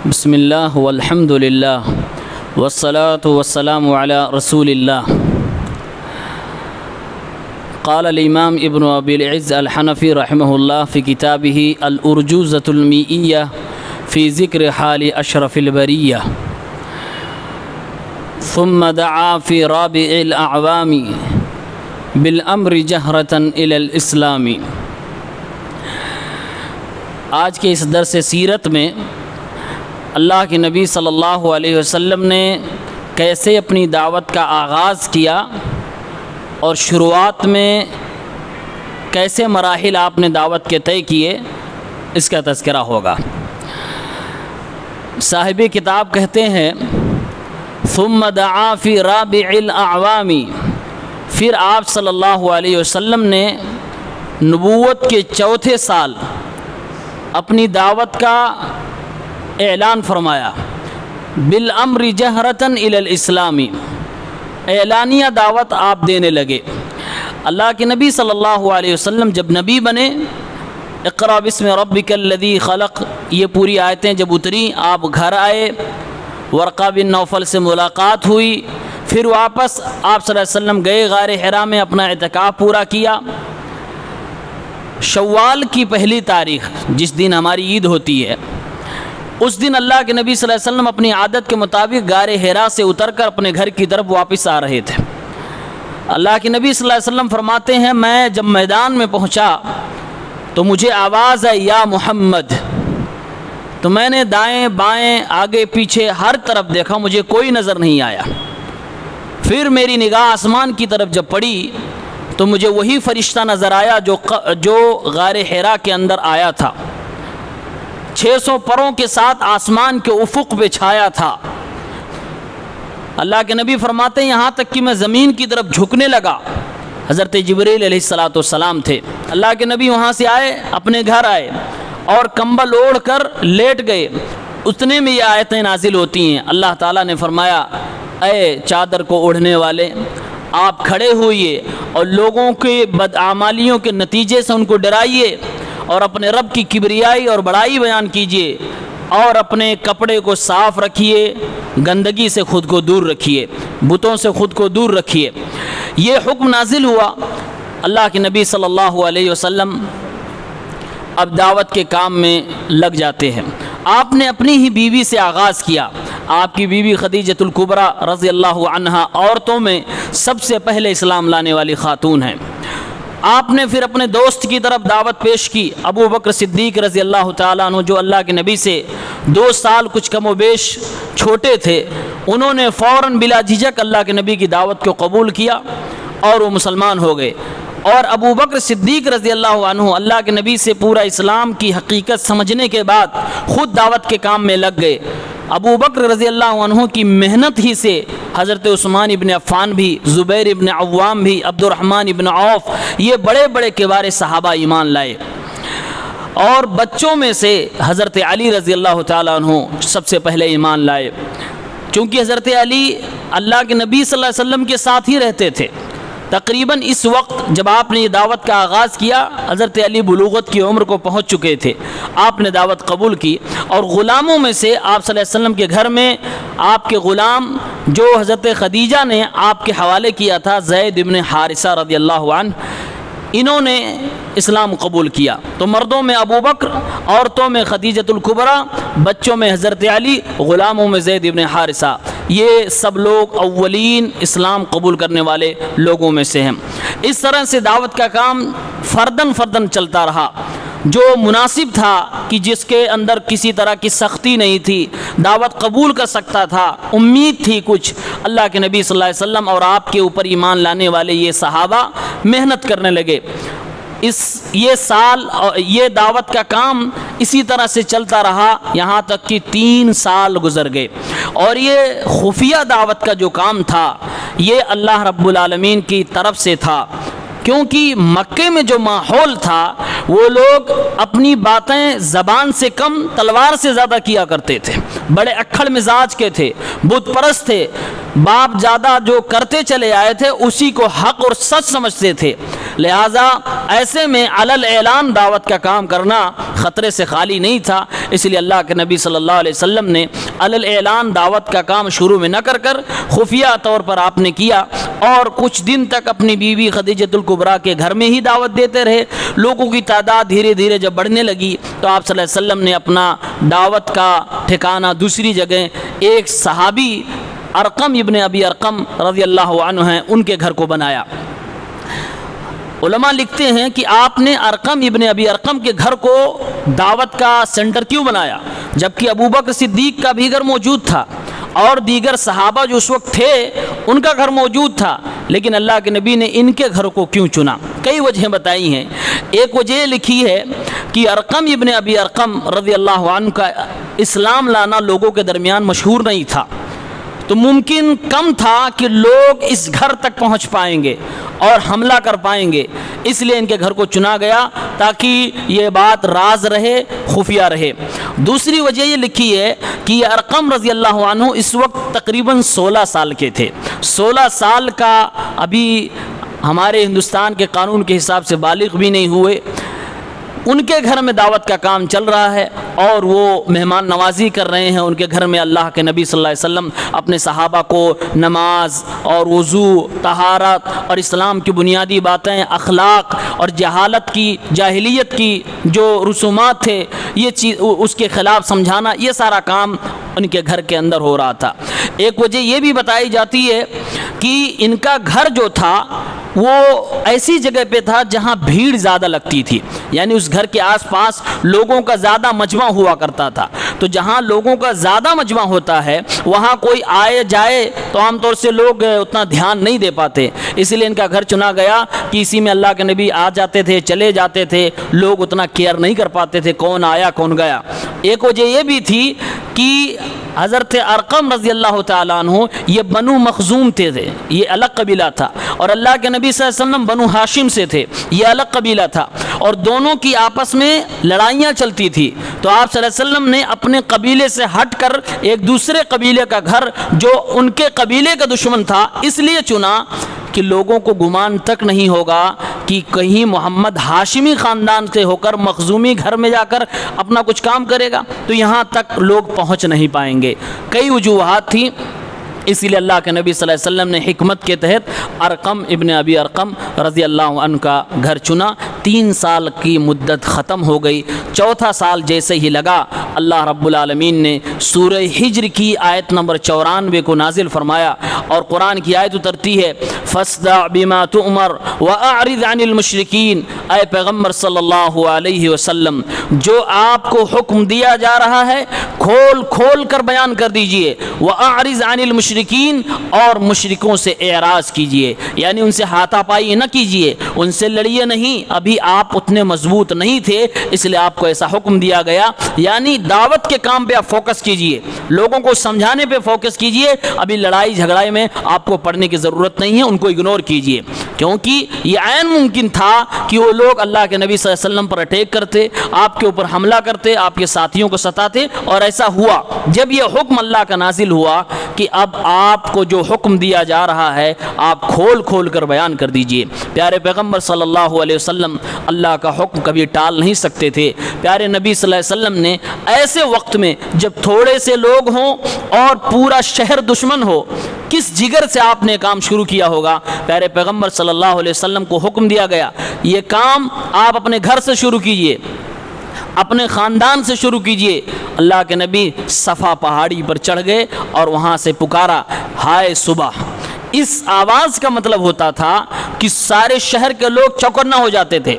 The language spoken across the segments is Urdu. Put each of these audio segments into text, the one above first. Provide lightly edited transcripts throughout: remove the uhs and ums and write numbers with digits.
بسم اللہ والحمد للہ والصلاة والسلام علی رسول اللہ۔ قال الامام ابن ابی العز الحنفی رحمہ اللہ فی کتابہ الارجوزۃ المیئیہ فی ذکر حال اشرف البریہ، ثم دعا فی رابع الاعوام بالامر جہرۃ الی الاسلام۔ آج کے اس درس سیرت میں اللہ کے نبی صلی اللہ علیہ وسلم نے کیسے اپنی دعوت کا آغاز کیا اور شروعات میں کیسے مراحل آپ نے دعوت کے طے کیے، اس کا تذکرہ ہوگا۔ صاحب کتاب کہتے ہیں ثم دعا فی رابع الاعوام، پھر آپ صلی اللہ علیہ وسلم نے نبوت کے چوتھے سال اپنی دعوت کا اعلان فرمایا، بالامر جہرۃ الی الاسلام، اعلانیہ دعوت آپ دینے لگے۔ اللہ کے نبی صلی اللہ علیہ وسلم جب نبی بنے، اقرأ بسم ربک الذی خلق، یہ پوری آیتیں جب اتری، آپ گھر آئے، ورقہ بن نوفل سے ملاقات ہوئی، پھر واپس آپ صلی اللہ علیہ وسلم گئے غار حرا میں، اپنا اعتکاف پورا کیا۔ شوال کی پہلی تاریخ جس دن ہماری عید ہوتی ہے، اس دن اللہ کے نبی صلی اللہ علیہ وسلم اپنی عادت کے مطابق غار حرا سے اتر کر اپنے گھر کی طرف واپس آ رہے تھے۔ اللہ کے نبی صلی اللہ علیہ وسلم فرماتے ہیں میں جب میدان میں پہنچا تو مجھے آواز ہے یا محمد، تو میں نے دائیں بائیں آگے پیچھے ہر طرف دیکھا، مجھے کوئی نظر نہیں آیا۔ پھر میری نگاہ آسمان کی طرف جب پڑی تو مجھے وہی فرشتہ نظر آیا جو غار حرا کے اندر آیا تھا، 600 پروں کے ساتھ آسمان کے افق پہ چھایا تھا۔ اللہ کے نبی فرماتے ہیں یہاں تک کہ میں زمین کی طرف جھکنے لگا، حضرت جبریل علیہ السلام تھے۔ اللہ کے نبی وہاں سے آئے، اپنے گھر آئے اور کمبل اوڑھ کر لیٹ گئے۔ اتنے میں یہ آیتیں نازل ہوتی ہیں، اللہ تعالیٰ نے فرمایا اے چادر کو اوڑھنے والے، آپ کھڑے ہوئیے اور لوگوں کے بدعمالیوں کے نتیجے سے ان کو ڈرائیے اور اپنے رب کی کبریائی اور بڑائی بیان کیجیے، اور اپنے کپڑے کو صاف رکھیے، گندگی سے خود کو دور رکھیے، بتوں سے خود کو دور رکھیے۔ یہ حکم نازل ہوا۔ اللہ کے نبی صلی اللہ علیہ وسلم اب دعوت کے کام میں لگ جاتے ہیں۔ آپ نے اپنی ہی بیوی سے آغاز کیا۔ آپ کی بیوی خدیجۃ الکبریٰ رضی اللہ عنہا عورتوں میں سب سے پہلے اسلام لانے والی خاتون ہیں۔ آپ نے پھر اپنے دوست کی طرف دعوت پیش کی، ابو بکر صدیق رضی اللہ تعالیٰ عنہ، جو اللہ کے نبی سے 2 سال کچھ کم و بیش چھوٹے تھے۔ انہوں نے فوراً بلا جھجک اللہ کے نبی کی دعوت کو قبول کیا اور وہ مسلمان ہو گئے۔ اور ابو بکر صدیق رضی اللہ عنہ اللہ کے نبی سے پورا اسلام کی حقیقت سمجھنے کے بعد خود دعوت کے کام میں لگ گئے۔ ابو بکر رضی اللہ عنہ کی محنت ہی سے حضرت عثمان ابن عفان بھی، زبیر ابن عوام بھی، عبد الرحمن ابن عوف، یہ بڑے بڑے کبار صحابہ ایمان لائے۔ اور بچوں میں سے حضرت علی رضی اللہ تعالیٰ عنہ سب سے پہلے ایمان لائے، چونکہ حضرت علی اللہ کے نبی صلی اللہ علیہ وسلم کے ساتھ ہی رہتے تھے۔ تقریباً اس وقت جب آپ نے یہ دعوت کا آغاز کیا، حضرت علی بلوغت کی عمر کو پہنچ چکے تھے۔ آپ نے دعوت قبول کی، اور غلاموں میں سے آپ صلی اللہ علیہ وسلم کے گھر میں آپ کے غلام جو حضرت خدیجہ نے آپ کے حوالے کیا تھا، زید ابن حارثہ رضی اللہ عنہ، انہوں نے اسلام قبول کیا۔ تو مردوں میں ابو بکر، عورتوں میں خدیجۃ الکبریٰ، بچوں میں حضرت علی، غلاموں میں زید ابن حارثہ، یہ سب لوگ اولین اسلام قبول کرنے والے لوگوں میں سے ہیں۔ اس طرح سے دعوت کا کام فردن فردن چلتا رہا۔ جو مناسب تھا کہ جس کے اندر کسی طرح کی سختی نہیں تھی، دعوت قبول کر سکتا تھا، امید تھی کچھ، اللہ کے نبی صلی اللہ علیہ وسلم اور آپ کے اوپر ایمان لانے والے یہ صحابہ محنت کرنے لگے۔ یہ دعوت کا کام اسی طرح سے چلتا رہا، یہاں تک کہ 3 سال گزر گئے۔ اور یہ خفیہ دعوت کا جو کام تھا، یہ اللہ رب العالمین کی طرف سے تھا، کیونکہ مکے میں جو ماحول تھا، وہ لوگ اپنی باتیں زبان سے کم تلوار سے زیادہ کیا کرتے تھے، بڑے اکھڑ مزاج کے تھے، بت پرست تھے۔ باپ زیادہ جو کرتے چلے آئے تھے اسی کو حق اور سچ سمجھتے تھے، لہٰذا ایسے میں علل اعلان دعوت کا کام کرنا خطرے سے خالی نہیں تھا۔ اس لیے اللہ کے نبی صلی اللہ علیہ وسلم نے علل اعلان دعوت کا کام شروع میں نہ کر خفیہ طور پر آپ نے کیا، اور کچھ دن تک اپنی بیوی خدیجۃ الکبریٰ کے گھر میں ہی دعوت دیتے رہے۔ لوگوں کی تعداد دھیرے دھیرے جب بڑھنے لگی تو آپ صلی اللہ علیہ وسلم نے اپنا دعوت کا ٹھکانہ دوسری جگہ ایک صحابی ارقم ابن ابی ارقم رضی اللہ عنہ ہیں ان کے گھر کو بنایا۔ علماء لکھتے ہیں کہ آپ نے ارقم ابن ابی ارقم کے گھر کو دعوت کا سینٹر کیوں بنایا، جبکہ ابوبکر صدیق کا بھی گھر موجود تھا اور دیگر صحابہ جو اس وقت تھے ان کا گھر موجود تھا، لیکن اللہ کے نبی نے ان کے گھر کو کیوں چنا؟ کئی وجہیں بتائی ہیں۔ ایک وجہ یہ لکھی ہے کہ ارقم ابن ابی ارقم رضی اللہ عنہ کا اسلام لانا لوگوں کے درمیان مشہور نہیں تھا، تو ممکن کم تھا کہ لوگ اس گھر تک پہنچ پائیں گے اور حملہ کر پائیں گے، اس لیے ان کے گھر کو چنا گیا تاکہ یہ بات راز رہے، خفیہ رہے۔ دوسری وجہ یہ لکھی ہے کہ یہ ارقم رضی اللہ عنہ اس وقت تقریباً 16 سال کے تھے۔ 16 سال کا ابھی ہمارے ہندوستان کے قانون کے حساب سے بالغ بھی نہیں ہوئے، ان کے گھر میں دعوت کا کام چل رہا ہے اور وہ مہمان نوازی کر رہے ہیں۔ ان کے گھر میں اللہ کے نبی صلی اللہ علیہ وسلم اپنے صحابہ کو نماز اور وضو، طہارت اور اسلام کی بنیادی باتیں، اخلاق اور جاہلیت کی جو رسومات تھے یہ چیز اس کے خلاف سمجھانا، یہ سارا کام ان کے گھر کے اندر ہو رہا تھا۔ ایک وجہ یہ بھی بتائی جاتی ہے کہ ان کا گھر جو تھا وہ ایسی جگہ پہ تھا جہاں بھیڑ زیادہ لگتی تھی، یعنی اس گھر کے آس پاس لوگوں کا زیادہ مجمع ہوا کرتا تھا، تو جہاں لوگوں کا زیادہ مجمع ہوتا ہے وہاں کوئی آئے جائے تو عام طور سے لوگ اتنا دھیان نہیں دے پاتے، اس لیے ان کا گھر چنا گیا کہ اسی میں اللہ کے نبی آ جاتے تھے، چلے جاتے تھے، لوگ اتنا کیئر نہیں کر پاتے تھے کون آیا کون گیا۔ ایک وجہ یہ بھی تھی کہ حضرت ارقم رضی اللہ تعالیٰ عنہ یہ بنو مخزوم تھے، یہ الگ قبیلہ تھا، اور اللہ کے نبی صلی اللہ علیہ وسلم بنو ہاشم سے تھے، یہ الگ قبیلہ تھا، اور دونوں کی آپس میں لڑائیاں چلتی تھی، تو آپ صلی اللہ علیہ وسلم نے اپنے قبیلے سے ہٹ کر ایک دوسرے قبیلے کا گھر جو ان کے قبیلے کا دشمن تھا اس لیے چنا کہ لوگوں کو گمان تک نہیں ہوگا کہ کہیں محمد ہاشمی خاندان سے ہو کر مخزومی گھر میں جا کر اپنا کچھ کام کرے گا، تو یہاں تک لوگ پہنچ نہیں پائیں گے۔ کئی وجوہات تھیں، اسی لیے اللہ کے نبی صلی اللہ علیہ وسلم نے حکمت کے تحت ارقم ابن ابی ارقم رضی اللہ عنہ کا گھر چنا۔ 3 سال کی مدت ختم ہو گئی، 4تھا سال جیسے ہی لگا اللہ رب العالمین نے سورہ ہجر کی آیت نمبر 94 کو نازل فرمایا، اور قرآن کی آیت اترتی ہے فَاصْدَعْ بِمَا تُؤْمَرْ وَأَعْرِضْ عَنِ الْمُشْرِكِينَ۔ اے پیغمبر صلی اللہ علیہ وسلم، جو آپ کو حکم دیا جا رہا ہے کھول کھول کر بیان کر دیجئے، وَأَعْرِضْ عَنِ الْمُشْرِكِينَ، اور مشرکوں سے اعراض کیجئے، یعنی ان سے ہاتھا پائی نہ کیجئے، ان سے لڑیے نہیں، ابھی آپ اتنے مضبوط نہیں تھے اس لیے آپ کو ایسا حکم دیا گیا، یعنی دعوت کے کام پہ آپ فوکس کیجئے، لوگوں کو سمجھانے پہ فوکس کیجئے، ابھی لڑائی جھگڑائی میں آپ کو پڑھنے کی ضرورت نہیں ہے، ان کو اگنور کیجئے، کیونکہ یہ عین ممکن تھا کہ وہ لوگ اللہ کے نبی صلی اللہ علیہ وسلم پر اٹیک کرتے، آپ کے اوپر حملہ کرتے، آپ کے ساتھیوں کو ستاتے، اور ایسا ہوا۔ جب یہ حکم اللہ کا نازل ہوا کہ اب آپ کو جو حکم دیا جا رہا ہے آپ کھول کھول کر بیان کر دیجئے، پیارے پیغمبر صلی اللہ علیہ وسلم اللہ کا حکم کبھی ٹال نہیں سکتے تھے۔ پیارے نبی صلی اللہ علیہ وسلم نے ایسے وقت میں جب تھوڑے سے لوگ ہوں اور پورا شہر دشمن ہو، کس جگر سے آپ نے کام شروع کیا ہوگا؟ پیارے پیغمبر صلی اللہ علیہ وسلم کو حکم دیا گیا یہ کام آپ اپنے گھر سے شروع کیجئے، اپنے خاندان سے شروع کیجئے۔ اللہ کے نبی صفا پہاڑی پر چڑھ گئے اور وہاں سے پکارا ہائے صبح۔ اس آواز کا مطلب ہوتا تھا کہ سارے شہر کے لوگ چوکنا ہو جاتے تھے،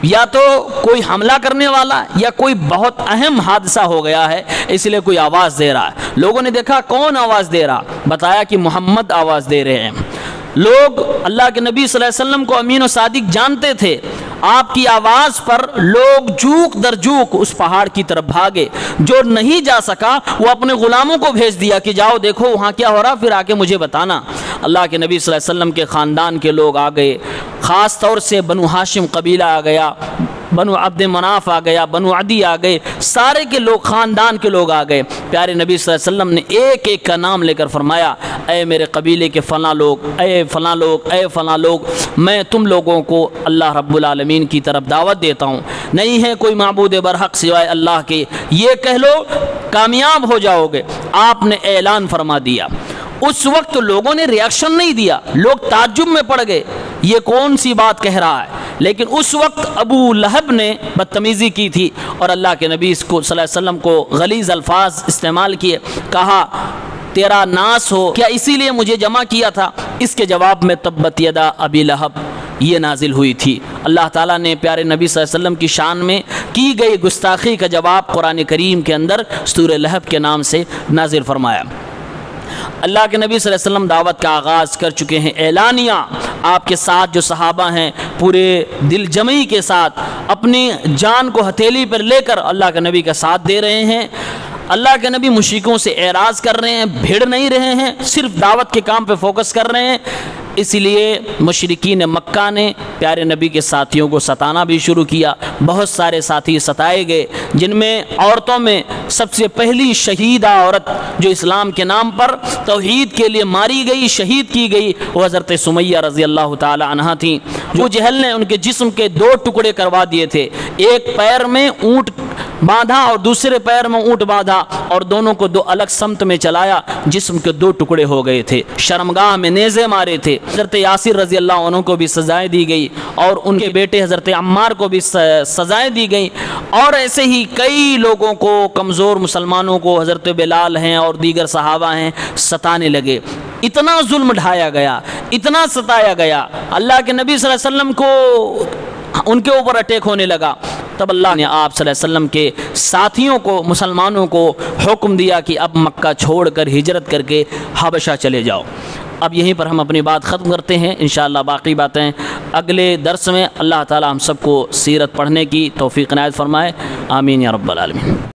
یا تو کوئی حملہ کرنے والا یا کوئی بہت اہم حادثہ ہو گیا ہے اس لیے کوئی آواز دے رہا ہے۔ لوگوں نے دیکھا کون آواز دے رہا، بتایا کہ محمد آواز دے رہے ہیں۔ لوگ اللہ کے نبی صلی اللہ علیہ وسلم کو امین و صادق جانتے تھے، آپ کی آواز پر لوگ جوک در جوک اس پہاڑ کی طرف بھاگے، جو نہیں جا سکا وہ اپنے غلاموں کو بھیج دیا کہ جاؤ دیکھو وہاں کیا ہو رہا، پھر آ کے مجھے بتانا۔ اللہ کے نبی صلی اللہ علیہ وسلم کے خاندان کے لوگ آ گئے، خاص طور سے بنو ہاشم قبیلہ آ گیا، بنو عبد مناف آ گیا, بنو عدی آ گئے, سارے کے لوگ, خاندان کے لوگ آ گئے. پیارے نبی صلی اللہ علیہ وسلم نے ایک ایک کا نام لے کر فرمایا, اے میرے قبیلے کے فلاں لوگ, اے فلاں لوگ, اے فلاں لوگ, میں تم لوگوں کو اللہ رب العالمین کی طرف دعوت دیتا ہوں, نہیں ہے کوئی معبود برحق سوائے اللہ کے, یہ کہہ لو کامیاب ہو جاؤ گے. آپ نے اعلان فرما دیا. اس وقت لوگوں نے ریاکشن نہیں دیا, لوگ تعجب میں پڑ گئے, یہ کون سی بات کہہ رہا ہے. لیکن اس وقت ابو لہب نے بدتمیزی کی تھی اور اللہ کے نبی صلی اللہ علیہ وسلم کو غلیظ الفاظ استعمال کیے, کہا تیرا ناس ہو, کیا اسی لیے مجھے جمع کیا تھا؟ اس کے جواب میں تبت یدا ابی لہب یہ نازل ہوئی تھی. اللہ تعالیٰ نے پیارے نبی صلی اللہ علیہ وسلم کی شان میں کی گئی گستاخی کا جواب قرآن کریم کے اندر سورہ لہب کے نام سے نازل فرمایا. اللہ کے نبی صلی اللہ علیہ وسلم دعوت کا آغاز کر چکے ہیں, اعلانیہ. آپ کے ساتھ جو صحابہ ہیں پورے دل جمعی کے ساتھ اپنی جان کو ہتھیلی پر لے کر اللہ کے نبی کا ساتھ دے رہے ہیں. اللہ کے نبی مشرکوں سے اعراض کر رہے ہیں, بھیڑ نہیں رہے ہیں, صرف دعوت کے کام پہ فوکس کر رہے ہیں. اسی لیے مشرکین مکہ نے پیارے نبی کے ساتھیوں کو ستانا بھی شروع کیا. بہت سارے ساتھی ستائے گئے, جن میں عورتوں میں سب سے پہلی شہیدہ عورت جو اسلام کے نام پر توحید کے لیے ماری گئی, شہید کی گئی, وہ حضرت سمیہ رضی اللہ تعالی عنہا تھیں. جو جہل نے ان کے جسم کے 2 ٹکڑے کروا دیے تھے, ایک پیر میں اونٹ باندھا اور دوسرے پیر میں اونٹ باندھا اور دونوں کو 2 الگ سمت میں چلایا, جسم کے 2 ٹکڑے ہو گئے تھے. شرمگاہ میں نیزے مارے تھے. حضرت یاسر رضی اللہ عنہ کو بھی سزائیں دی گئی اور ان کے بیٹے حضرت عمار کو بھی سزائیں دی گئی, اور ایسے ہی کئی لوگوں کو, کمزور مسلمانوں کو, حضرت بلال ہیں اور دیگر صحابہ ہیں, ستانے لگے. اتنا ظلم ڈھایا گیا, اتنا ستایا گیا, اللہ کے نبی صلی اللہ علیہ وسلم کو ان کے اوپر اٹیک ہونے لگا. تب اللہ نے آپ صلی اللہ علیہ وسلم کے ساتھیوں کو, مسلمانوں کو حکم دیا کہ اب مکہ چھوڑ کر ہجرت کر کے حبشہ چلے جاؤ. اب یہیں پر ہم اپنی بات ختم کرتے ہیں. انشاءاللہ باقی باتیں اگلے درس میں. اللہ تعالی ہم سب کو سیرت پڑھنے کی توفیق عنایت فرمائے. آمین یا رب العالمین.